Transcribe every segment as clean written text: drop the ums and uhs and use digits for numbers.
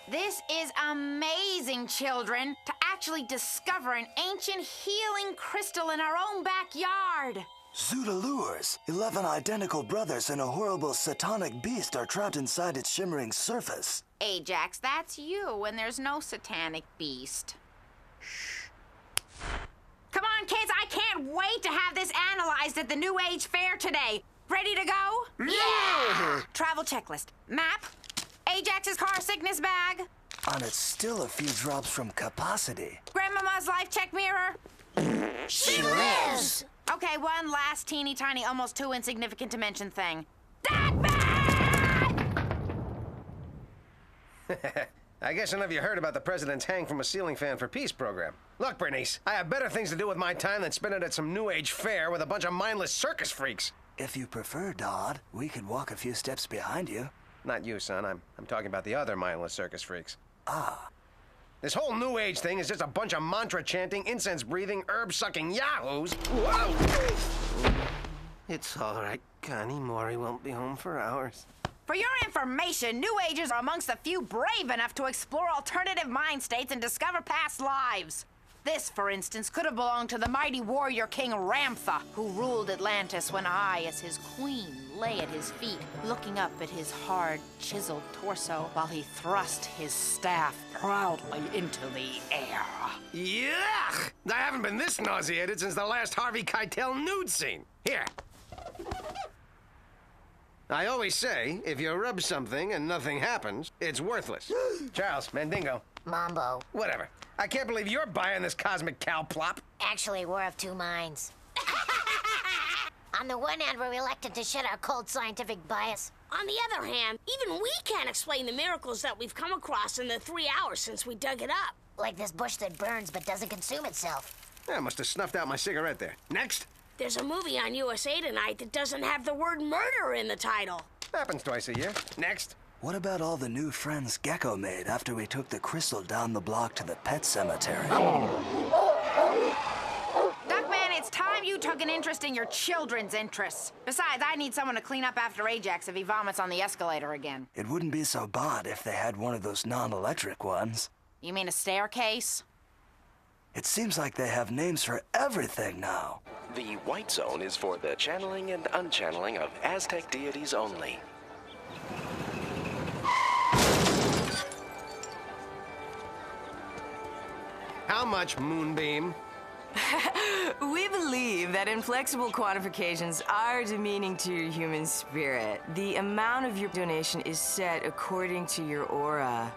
This is amazing, children, to actually discover an ancient healing crystal in our own backyard. Zoodalures, 11 identical brothers and a horrible satanic beast are trapped inside its shimmering surface. Ajax, that's you, and there's no satanic beast. Shh. Come on, kids, I can't wait to have this analyzed at the New Age Fair today. Ready to go? Yeah! Travel checklist. Map. Ajax's car sickness bag. And it's still a few drops from capacity. Grandmama's life check mirror. She lives! Okay, one last teeny tiny, almost too insignificant to mention thing. I guess none of you heard about the president's Hang from a Ceiling Fan for Peace program. Look, Bernice, I have better things to do with my time than spend it at some New Age fair with a bunch of mindless circus freaks. If you prefer, Dodd, we could walk a few steps behind you. Not you, son. I'm talking about the other mindless circus freaks. Ah. This whole New Age thing is just a bunch of mantra-chanting, incense-breathing, herb-sucking yahoos. Whoa! It's all right, Connie. Maury won't be home for hours. For your information, New Agers are amongst the few brave enough to explore alternative mind states and discover past lives. This, for instance, could have belonged to the mighty warrior king Ramtha, who ruled Atlantis when I, as his queen, lay at his feet, looking up at his hard, chiseled torso while he thrust his staff proudly into the air. Yuck! I haven't been this nauseated since the last Harvey Keitel nude scene. Here. I always say, if you rub something and nothing happens, it's worthless. Charles, Mandingo. Mambo. Whatever. I can't believe you're buying this cosmic cow plop. Actually, we're of two minds. On the one hand, we're reluctant to shed our cold scientific bias. On the other hand, even we can't explain the miracles that we've come across in the 3 hours since we dug it up. Like this bush that burns but doesn't consume itself. I must have snuffed out my cigarette there. Next. There's a movie on USA tonight that doesn't have the word murder in the title. Happens twice a year. Next. What about all the new friends Gecko made after we took the crystal down the block to the pet cemetery? Duckman, it's time you took an interest in your children's interests. Besides, I need someone to clean up after Ajax if he vomits on the escalator again. It wouldn't be so bad if they had one of those non-electric ones. You mean a staircase? It seems like they have names for everything now. The white zone is for the channeling and unchanneling of Aztec deities only. How much, Moonbeam? We believe that inflexible quantifications are demeaning to your human spirit. The amount of your donation is set according to your aura.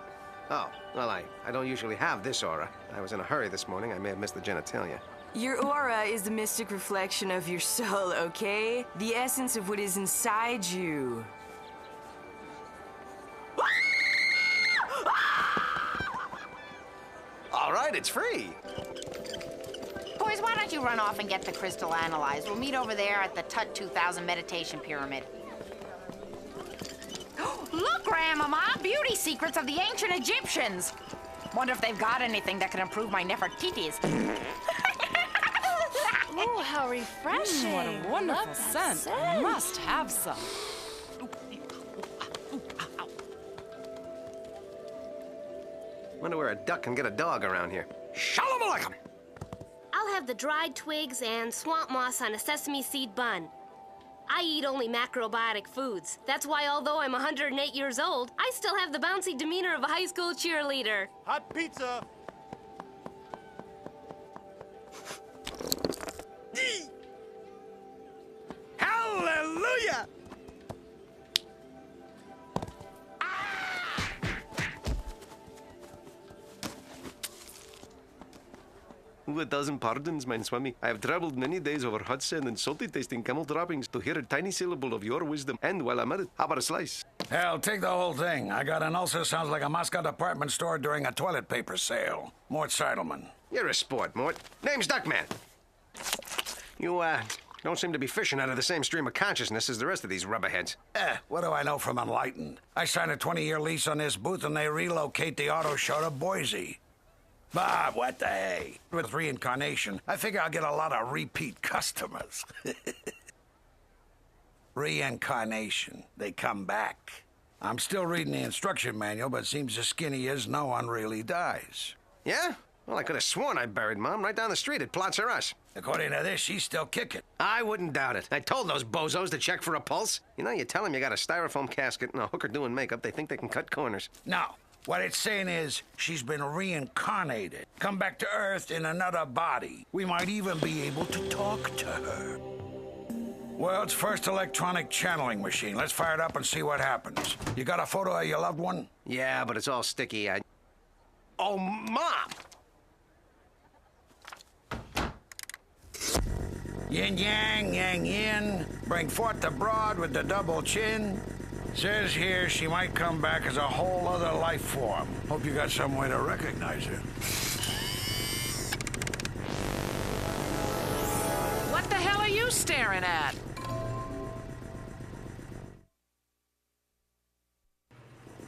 Oh, well, I don't usually have this aura. I was in a hurry this morning. I may have missed the genitalia. Your aura is the mystic reflection of your soul, okay? The essence of what is inside you. All right, it's free. Boys, why don't you run off and get the crystal analyzed? We'll meet over there at the Tut 2000 meditation pyramid. Look, Grandmama! Beauty secrets of the ancient Egyptians! Wonder if they've got anything that can improve my Nefertiti's. Oh, how refreshing. What a wonderful scent. Must have some. Wonder where a duck can get a dog around here. Shalom Aleichem! I'll have the dried twigs and swamp moss on a sesame seed bun. I eat only macrobiotic foods. That's why, although I'm 108 years old, I still have the bouncy demeanor of a high school cheerleader. Hot pizza! Hallelujah! 1,000 pardons, mein Swami. I have traveled many days over hot sand and salty tasting camel droppings to hear a tiny syllable of your wisdom. And while I'm at it, how about a slice? Hell, take the whole thing. I got an ulcer sounds like a Moscow department store during a toilet paper sale. Mort Seidelman. You're a sport, Mort. Name's Duckman. You, don't seem to be fishing out of the same stream of consciousness as the rest of these rubberheads. What do I know from Enlightened? I signed a 20-year lease on this booth and they relocate the auto show to Boise. Bob, what the hey? With reincarnation, I figure I'll get a lot of repeat customers. Reincarnation. They come back. I'm still reading the instruction manual, but it seems as skinny as no one really dies. Yeah? Well, I could have sworn I buried Mom right down the street at Plots R Us. According to this, she's still kicking. I wouldn't doubt it. I told those bozos to check for a pulse. You know, you tell them you got a styrofoam casket and a hooker doing makeup, they think they can cut corners. No. What it's saying is she's been reincarnated. Come back to Earth in another body. We might even be able to talk to her. World's first electronic channeling machine. Let's fire it up and see what happens. You got a photo of your loved one? Yeah, but it's all sticky. Oh, Mom! Yin yang, yang yin. Bring forth the broad with the double chin. Says here she might come back as a whole other life form. Hope you got some way to recognize her. What the hell are you staring at?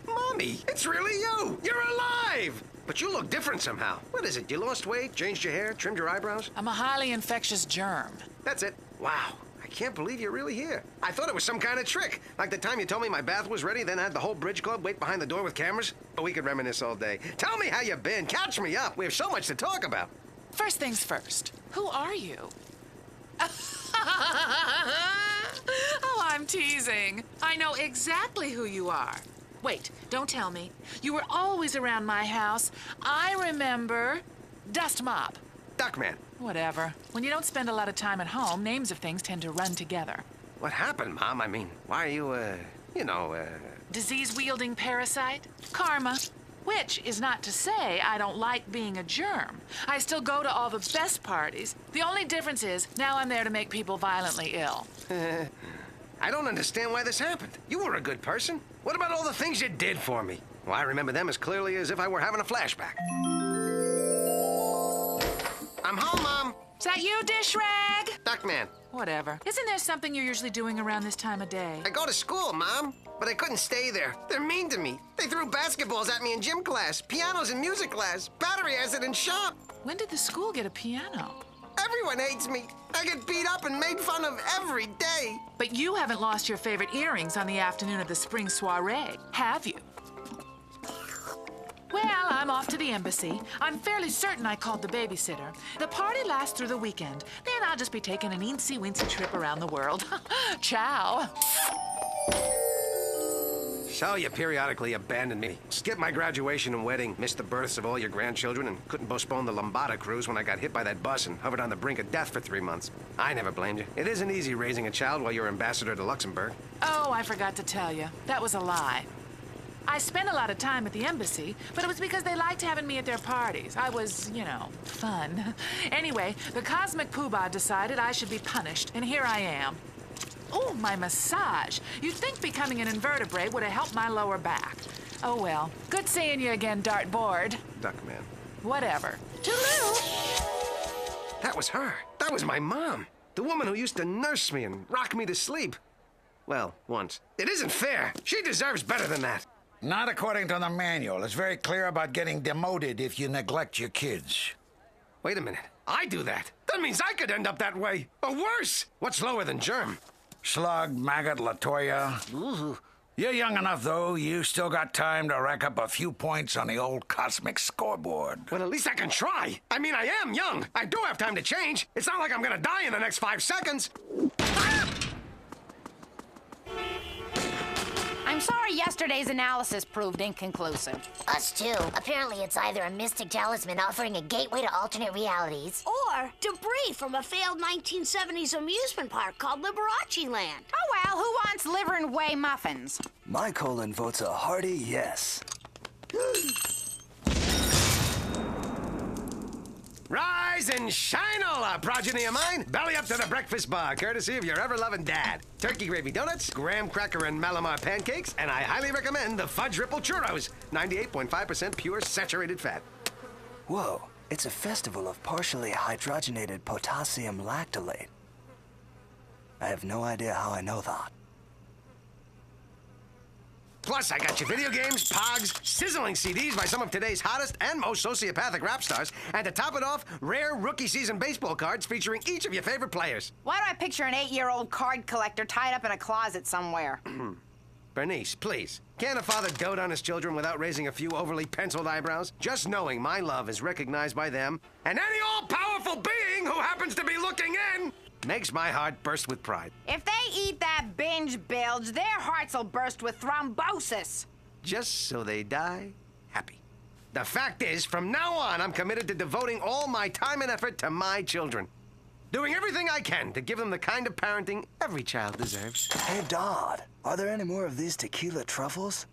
Mommy, it's really you! You're alive! But you look different somehow. What is it? You lost weight, changed your hair, trimmed your eyebrows? I'm a highly infectious germ. That's it. Wow. I can't believe you're really here. I thought it was some kind of trick. Like the time you told me my bath was ready, then had the whole bridge club wait behind the door with cameras. But we could reminisce all day. Tell me how you've been. Catch me up. We have so much to talk about. First things first. Who are you? Oh, I'm teasing. I know exactly who you are. Wait, don't tell me. You were always around my house. I remember. Dust mop. Duckman. Whatever. When you don't spend a lot of time at home, names of things tend to run together. What happened, Mom? I mean, why are you, Disease-wielding parasite? Karma. Which is not to say I don't like being a germ. I still go to all the best parties. The only difference is now I'm there to make people violently ill. I don't understand why this happened. You were a good person. What about all the things you did for me? Well, I remember them as clearly as if I were having a flashback. I'm home, Mom. Is that you, dish rag? Duckman. Whatever. Isn't there something you're usually doing around this time of day? I go to school, Mom, but I couldn't stay there. They're mean to me. They threw basketballs at me in gym class, pianos in music class, battery acid in shop. When did the school get a piano? Everyone hates me. I get beat up and made fun of every day. But you haven't lost your favorite earrings on the afternoon of the spring soiree, have you? Well, I'm off to the embassy. I'm fairly certain I called the babysitter. The party lasts through the weekend. Then I'll just be taking an eensy-weensy trip around the world. Ciao. So you periodically abandoned me. Skipped my graduation and wedding, missed the births of all your grandchildren, and couldn't postpone the Lambada cruise when I got hit by that bus and hovered on the brink of death for 3 months. I never blamed you. It isn't easy raising a child while you're ambassador to Luxembourg. Oh, I forgot to tell you. That was a lie. I spent a lot of time at the embassy, but it was because they liked having me at their parties. I was, fun. Anyway, the cosmic poobah decided I should be punished, and here I am. Oh, my massage. You'd think becoming an invertebrate would have helped my lower back. Oh, well. Good seeing you again, dartboard. Duckman. Whatever. Toodaloo. That was her. That was my mom. The woman who used to nurse me and rock me to sleep. Well, once. It isn't fair. She deserves better than that. Not according to the manual. It's very clear about getting demoted if you neglect your kids. Wait a minute. I do that. That means I could end up that way. Or worse. What's lower than germ? Slug, maggot, Latoya. Ooh. You're young enough, though. You still got time to rack up a few points on the old cosmic scoreboard. Well, at least I can try. I mean, I am young. I do have time to change. It's not like I'm gonna die in the next 5 seconds. Ah! I'm sorry yesterday's analysis proved inconclusive. Us too. Apparently it's either a mystic talisman offering a gateway to alternate realities, Or debris from a failed 1970s amusement park called Liberace Land. Oh well, who wants liver and whey muffins? My colon votes a hearty yes. Rise and shine, Ola, progeny of mine. Belly up to the breakfast bar, courtesy of your ever-loving dad. Turkey gravy donuts, graham cracker and Malamar pancakes, and I highly recommend the fudge ripple churros. 98.5% pure saturated fat. Whoa, it's a festival of partially hydrogenated potassium lactylate. I have no idea how I know that. Plus, I got you video games, pogs, sizzling CDs by some of today's hottest and most sociopathic rap stars, and to top it off, rare rookie season baseball cards featuring each of your favorite players. Why do I picture an 8-year-old card collector tied up in a closet somewhere? Bernice, please. Can't a father dote on his children without raising a few overly penciled eyebrows? Just knowing my love is recognized by them, and any all-powerful being who happens to be looking in, makes my heart burst with pride. If they eat that binge bilge, their hearts will burst with thrombosis. Just so they die happy. The fact is, from now on, I'm committed to devoting all my time and effort to my children. Doing everything I can to give them the kind of parenting every child deserves. Hey, Dodd, are there any more of these tequila truffles?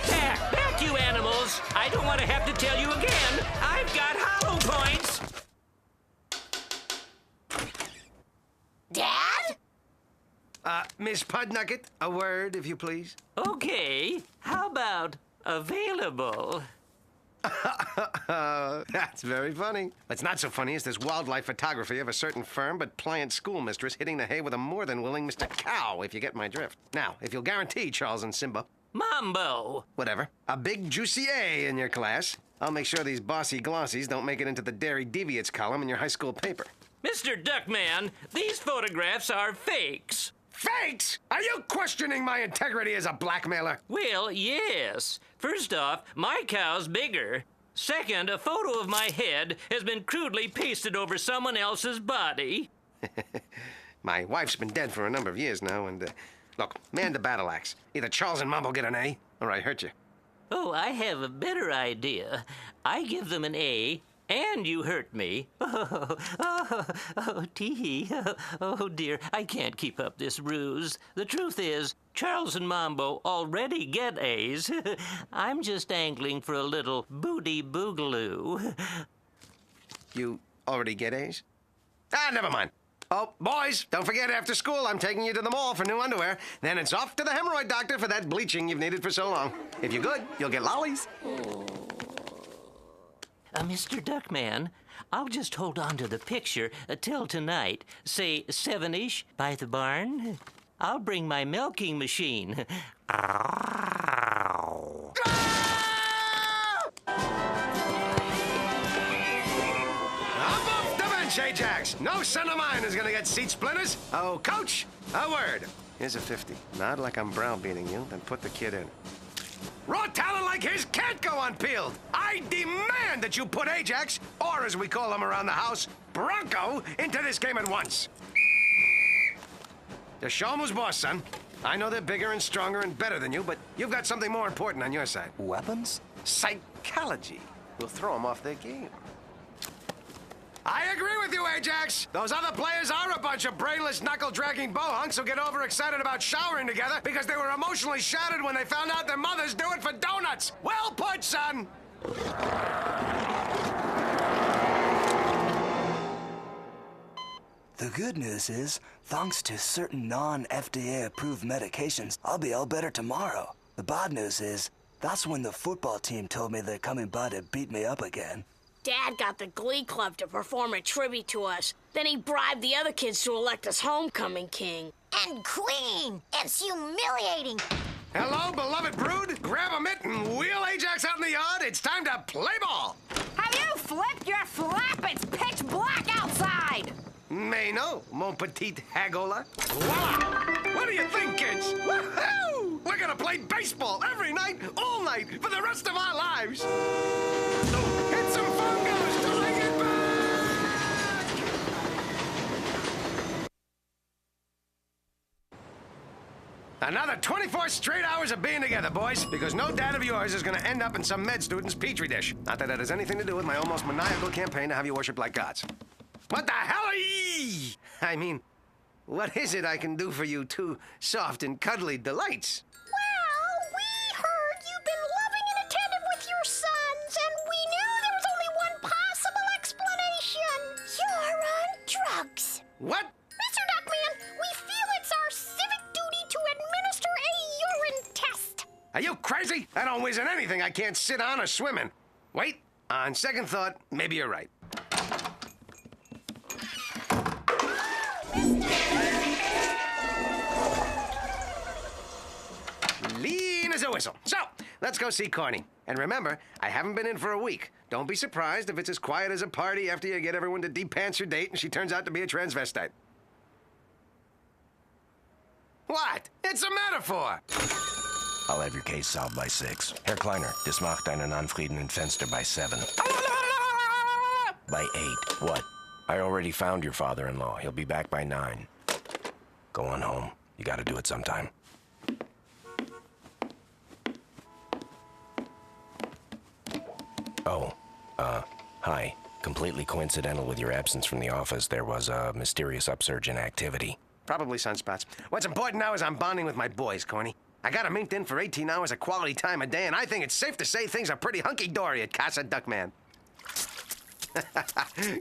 Back, you animals! I don't want to have to tell you again. I've got hollow points. Dad? Miss Pudnugget, a word, if you please. Okay, how about available? That's very funny. What's not so funny is this wildlife photography of a certain firm but pliant schoolmistress hitting the hay with a more than willing Mr. Cow, if you get my drift. Now, if you'll guarantee, Charles and Simba... Mambo! Whatever. A big juicy A in your class. I'll make sure these bossy glossies don't make it into the Dairy Deviates column in your high school paper. Mr. Duckman, these photographs are fakes. Fakes? Are you questioning my integrity as a blackmailer? Well, yes. First off, my cow's bigger. Second, a photo of my head has been crudely pasted over someone else's body. My wife's been dead for a number of years now, and, look, man the battle axe. Either Charles and Mumble get an A, or I hurt you. Oh, I have a better idea. I give them an A, and you hurt me. Tee-hee. Oh, dear, I can't keep up this ruse. The truth is, Charles and Mambo already get A's. I'm just angling for a little booty boogaloo. You already get A's? Never mind. Oh, boys, don't forget after school I'm taking you to the mall for new underwear. Then it's off to the hemorrhoid doctor for that bleaching you've needed for so long. If you're good, you'll get lollies. Mr. Duckman, I'll just hold on to the picture till tonight. Say 7-ish by the barn. I'll bring my milking machine. I'm off the bench, Ajax. No son of mine is gonna get seat splinters. Oh, coach, a word. Here's a 50. Nod like I'm browbeating you, then put the kid in. Raw talent like his can't go unpeeled. I demand that you put Ajax, or as we call him around the house, Bronco, into this game at once. The show 'em who's boss, son. I know they're bigger and stronger and better than you, but you've got something more important on your side. Weapons? Psychology. We'll throw them off their game. I agree with you, Ajax. Those other players are a bunch of brainless, knuckle-dragging bohunks who get overexcited about showering together because they were emotionally shattered when they found out their mothers do it for donuts. Well put, son. The good news is, thanks to certain non-FDA-approved medications, I'll be all better tomorrow. The bad news is, that's when the football team told me they're coming by to beat me up again. Dad got the Glee Club to perform a tribute to us. Then he bribed the other kids to elect us homecoming king. And queen! It's humiliating! Hello, beloved brood. Grab a mitt and wheel Ajax out in the yard. It's time to play ball. Have you flipped your flap? It's pitch black outside! Mais no, mon petit hagola. Voila! What do you think, kids? Woohoo! We're gonna play baseball every night, all night, for the rest of our lives. Hit some fungos till I get back! Another 24 straight hours of being together, boys, because no dad of yours is gonna end up in some med student's petri dish. Not that that has anything to do with my almost maniacal campaign to have you worship like gods. What the hell are ye? I mean, what is it I can do for you two soft and cuddly delights? Well, we heard you've been loving and attentive with your son. What? Mr. Duckman, we feel it's our civic duty to administer a urine test. Are you crazy? I don't whiz in anything I can't sit on or swim in. Wait, on second thought, maybe you're right. Lean as a whistle. So, let's go see Corny. And remember, I haven't been in for a week. Don't be surprised if it's as quiet as a party after you get everyone to de-pants your date and she turns out to be a transvestite. What? It's a metaphor! I'll have your case solved by 6. Herr Kleiner, das macht einen anfriedenen Fenster by 7. By 8. What? I already found your father-in-law. He'll be back by 9. Go on home. You gotta do it sometime. Oh, hi. Completely coincidental with your absence from the office, there was a mysterious upsurge in activity. Probably sunspots. What's important now is I'm bonding with my boys, Corny. I got 'em inked in for 18 hours of quality time a day, and I think it's safe to say things are pretty hunky-dory at Casa Duckman.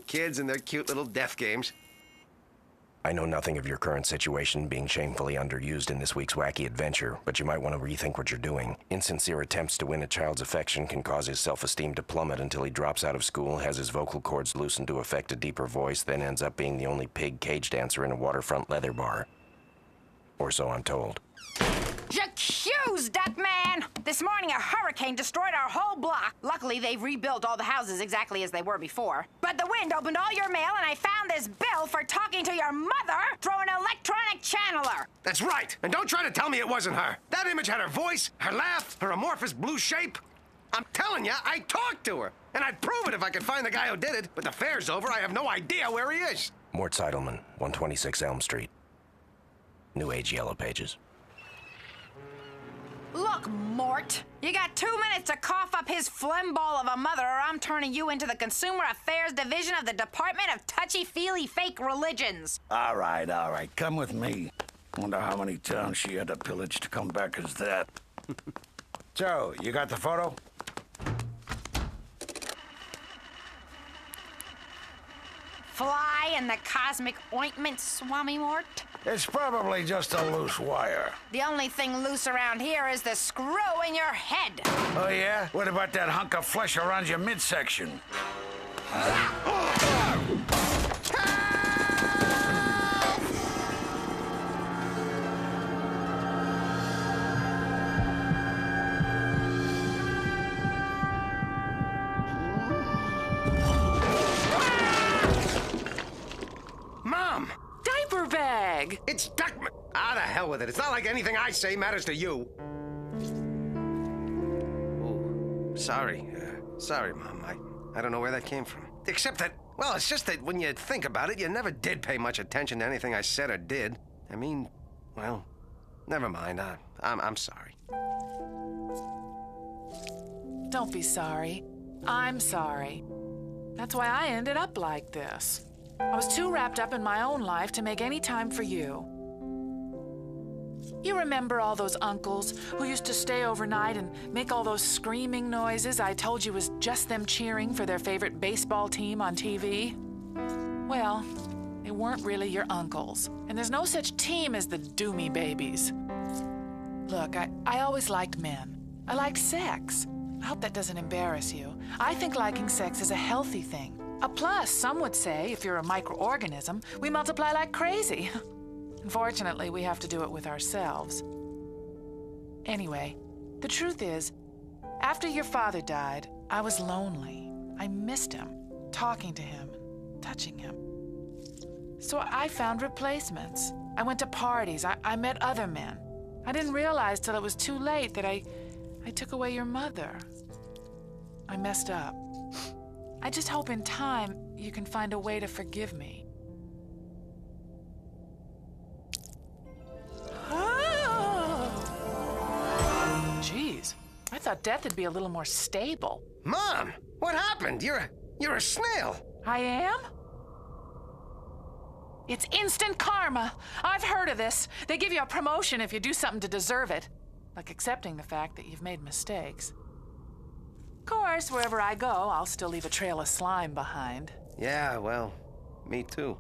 Kids and their cute little death games. I know nothing of your current situation being shamefully underused in this week's wacky adventure, but you might want to rethink what you're doing. Insincere attempts to win a child's affection can cause his self-esteem to plummet until he drops out of school, has his vocal cords loosened to affect a deeper voice, then ends up being the only pig cage dancer in a waterfront leather bar. Or so I'm told. J'accuse, Duckman! This morning a hurricane destroyed our whole block. Luckily, they've rebuilt all the houses exactly as they were before. But the wind opened all your mail, and I found this bill for talking to your mother through an electronic channeler. That's right! And don't try to tell me it wasn't her. That image had her voice, her laugh, her amorphous blue shape. I'm telling you, I talked to her. And I'd prove it if I could find the guy who did it. But the fair's over, I have no idea where he is. Mort Seidelman, 126 Elm Street. New Age Yellow Pages. Look, Mort, you got 2 minutes to cough up his phlegm ball of a mother, or I'm turning you into the Consumer Affairs Division of the Department of Touchy-Feely Fake Religions. All right. Come with me. Wonder how many towns she had to pillage to come back as that. Joe, you got the photo? Fly in the cosmic ointment, Swami Mort? It's probably just a loose wire. The only thing loose around here is the screw in your head. Oh, yeah? What about that hunk of flesh around your midsection? Mom! Diaper bag! It's Duckman! Ah, the hell with it. It's not like anything I say matters to you. Ooh, sorry. Sorry, Mom. I don't know where that came from. Except that, well, it's just that when you think about it, you never did pay much attention to anything I said or did. I mean, well, never mind. I'm sorry. Don't be sorry. I'm sorry. That's why I ended up like this. I was too wrapped up in my own life to make any time for you. You remember all those uncles who used to stay overnight and make all those screaming noises I told you was just them cheering for their favorite baseball team on TV? Well, they weren't really your uncles, and there's no such team as the Doomy Babies. Look, I always liked men. I liked sex. I hope that doesn't embarrass you. I think liking sex is a healthy thing. A plus, some would say, if you're a microorganism, we multiply like crazy. Unfortunately, we have to do it with ourselves. Anyway, the truth is, after your father died, I was lonely. I missed him, talking to him, touching him. So I found replacements. I went to parties. I met other men. I didn't realize till it was too late that I took away your mother. I messed up. I just hope in time you can find a way to forgive me. Jeez, I thought death would be a little more stable. Mom, what happened? You're a snail. I am? It's instant karma. I've heard of this. They give you a promotion if you do something to deserve it, like accepting the fact that you've made mistakes. Of course, wherever I go, I'll still leave a trail of slime behind. Yeah, well, me too.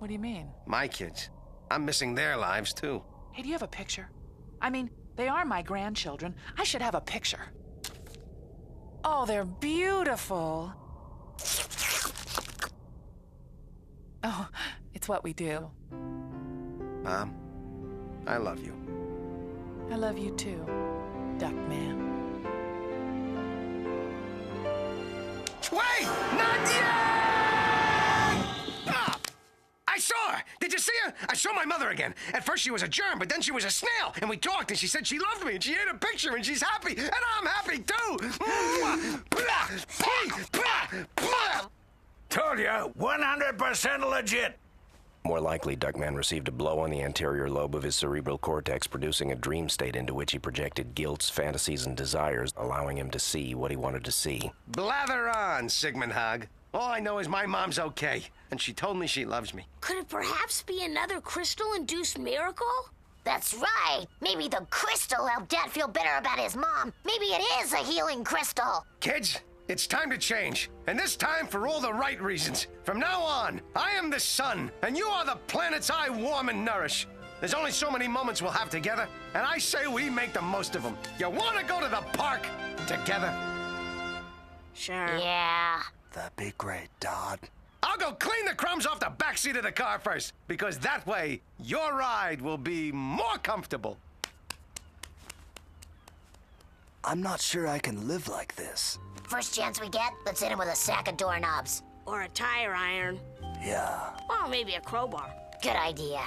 What do you mean? My kids. I'm missing their lives, too. Hey, do you have a picture? I mean, they are my grandchildren. I should have a picture. Oh, they're beautiful. Oh, it's what we do. Mom, I love you. I love you too, Duckman. Wait! Not yet! Ah! I saw her! Did you see her? I saw my mother again. At first she was a germ, but then she was a snail. And we talked, and she said she loved me, and she ate a picture, and she's happy. And I'm happy, too! Told you, 100% legit. More likely, Duckman received a blow on the anterior lobe of his cerebral cortex, producing a dream state into which he projected guilts, fantasies, and desires, allowing him to see what he wanted to see. Blather on, Sigmund Hogg. All I know is my mom's okay, and she told me she loves me. Could it perhaps be another crystal-induced miracle? That's right. Maybe the crystal helped Dad feel better about his mom. Maybe it is a healing crystal. Kids, it's time to change, and this time for all the right reasons. From now on, I am the sun, and you are the planets I warm and nourish. There's only so many moments we'll have together, and I say we make the most of them. You want to go to the park together? Sure. Yeah. That'd be great, Dodd. I'll go clean the crumbs off the backseat of the car first, because that way, your ride will be more comfortable. I'm not sure I can live like this. First chance we get, let's hit him with a sack of doorknobs. Or a tire iron. Yeah. Or maybe a crowbar. Good idea.